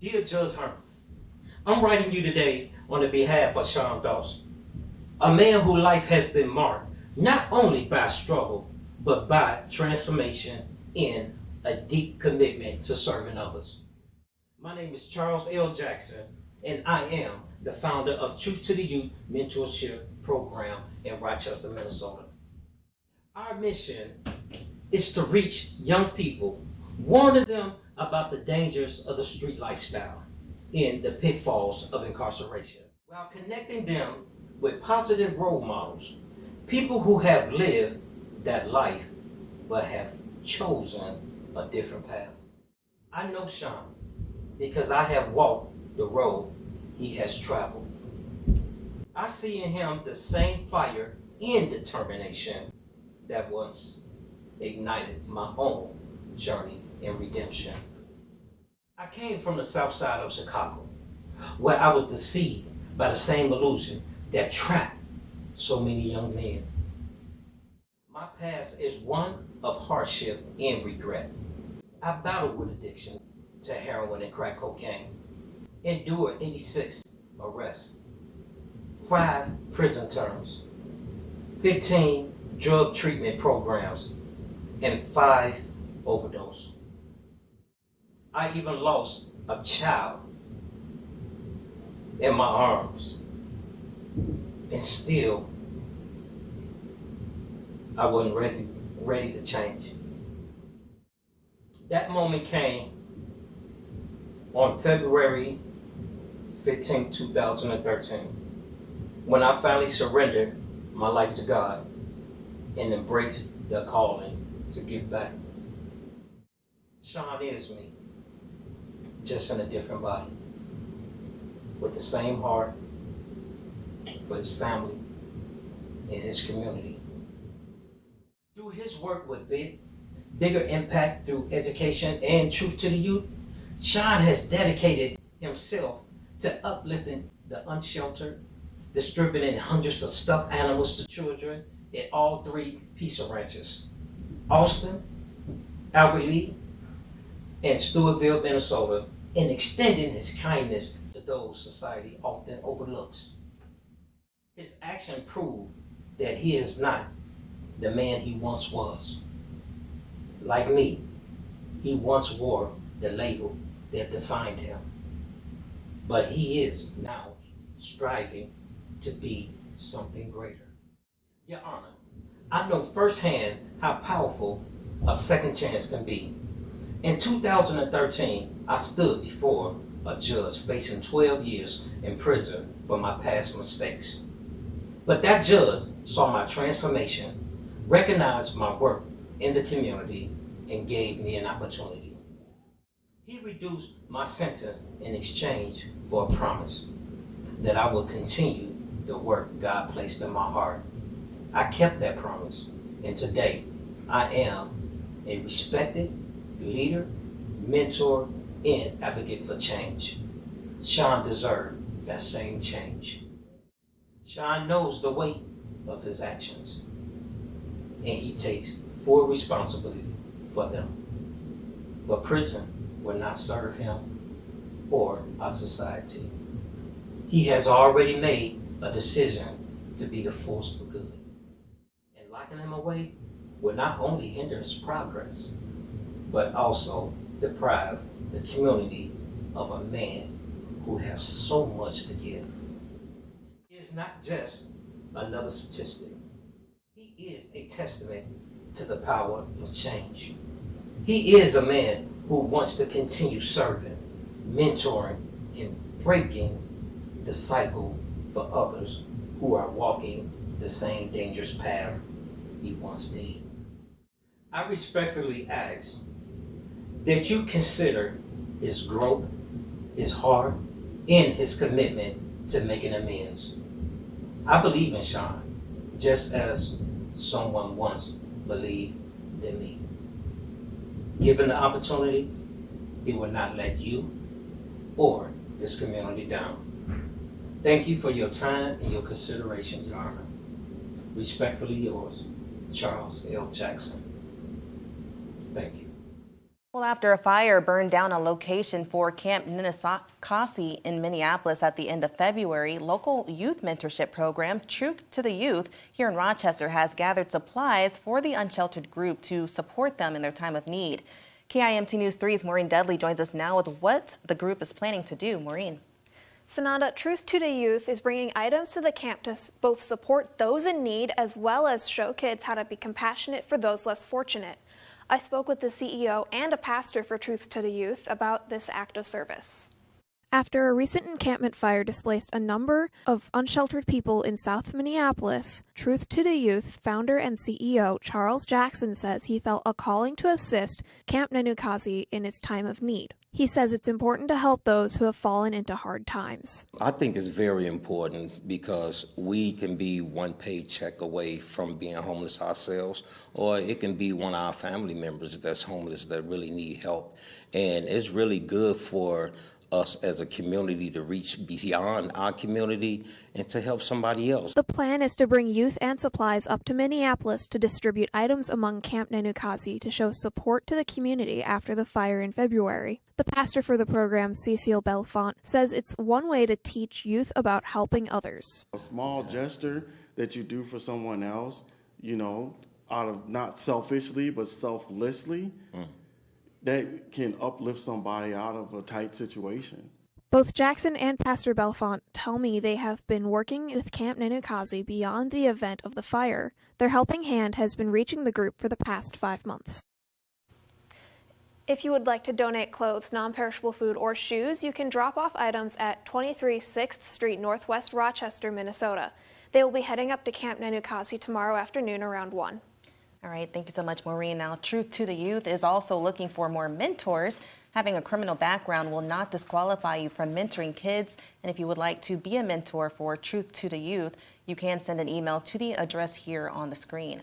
Dear Judge Herman, I'm writing you today on the behalf of Sean Dawson, a man whose life has been marked not only by struggle, but by transformation in a deep commitment to serving others. My name is Charles L. Jackson, and I am the founder of Truth to the Youth Mentorship Program in Rochester, Minnesota. Our mission is to reach young people, warning them about the dangers of the street lifestyle and the pitfalls of incarceration, while connecting them with positive role models, people who have lived that life but have chosen a different path. I know Sean because I have walked the road he has traveled. I see in him the same fire and determination that once ignited my own journey in redemption. I came from the south side of Chicago, where I was deceived by the same illusion that trapped so many young men. My past is one of hardship and regret. I battled with addiction to heroin and crack cocaine, endured 86 arrests, 5 prison terms, 15 drug treatment programs, and 5 overdoses. I even lost a child in my arms, and still I wasn't ready to change. That moment came on February 15, 2013, when I finally surrendered my life to God and embraced the calling to give back. Sean is me, just in a different body, with the same heart for his family and his community. Through his work with bigger impact through education and truth to the youth, Sean has dedicated himself to uplifting the unsheltered, distributing hundreds of stuffed animals to children at all 3 pizza ranches, Austin, Albert Lea, and Stewartville, Minnesota, and extending his kindness to those society often overlooks. His action proved that he is not the man he once was. Like me, he once wore the label that defined him, but he is now striving to be something greater. Your Honor, I know firsthand how powerful a second chance can be. In 2013, I stood before a judge facing 12 years in prison for my past mistakes. But that judge saw my transformation, recognized my work in the community, and gave me an opportunity. He reduced my sentence in exchange for a promise that I would continue the work God placed in my heart. I kept that promise, and today I am a respected leader, mentor, and advocate for change. Sean deserved that same change. Sean knows the weight of his actions, and he takes full responsibility for them. But prison will not serve him or our society. He has already made a decision to be a force for good. And locking him away will not only hinder his progress, but also deprive the community of a man who has so much to give. He is not just another statistic. He is a testament to the power of change. He is a man who wants to continue serving, mentoring, and breaking the cycle for others who are walking the same dangerous path he once did. I respectfully ask that you consider his growth, his heart, and his commitment to making amends. I believe in Sean, just as someone once believed in me. Given the opportunity, he will not let you or this community down. Thank you for your time and your consideration, Your Honor. Respectfully yours, Charles L. Jackson. Thank you. Well, after a fire burned down a location for Camp Ninkasi in Minneapolis at the end of February, local youth mentorship program Truth to the Youth here in Rochester has gathered supplies for the unsheltered group to support them in their time of need. KIMT News 3's Maureen Dudley joins us now with what the group is planning to do. Maureen. Sananda, Truth to the Youth is bringing items to the camp to both support those in need as well as show kids how to be compassionate for those less fortunate. I spoke with the CEO and a pastor for Truth to the Youth about this act of service. After a recent encampment fire displaced a number of unsheltered people in South Minneapolis, Truth to the Youth founder and CEO Charles Jackson says he felt a calling to assist Camp Ninkasi in its time of need. He says it's important to help those who have fallen into hard times. I think it's very important because we can be one paycheck away from being homeless ourselves, or it can be one of our family members that's homeless that really need help. And it's really good for us as a community to reach beyond our community and to help somebody else. The plan is to bring youth and supplies up to Minneapolis to distribute items among Camp Ninkasi to show support to the community after the fire in February. The pastor for the program, Cecile Belfont, says it's one way to teach youth about helping others. A small gesture that you do for someone else, out of not selfishly but selflessly, that can uplift somebody out of a tight situation. Both Jackson and Pastor Belfont tell me they have been working with Camp Ninkasi beyond the event of the fire. Their helping hand has been reaching the group for the past 5 months. If you would like to donate clothes, non-perishable food, or shoes, you can drop off items at 23 6th Street Northwest, Rochester, Minnesota. They will be heading up to Camp Ninkasi tomorrow afternoon around 1. All right, thank you so much, Maureen. Now, Truth to the Youth is also looking for more mentors. Having a criminal background will not disqualify you from mentoring kids. And if you would like to be a mentor for Truth to the Youth, you can send an email to the address here on the screen.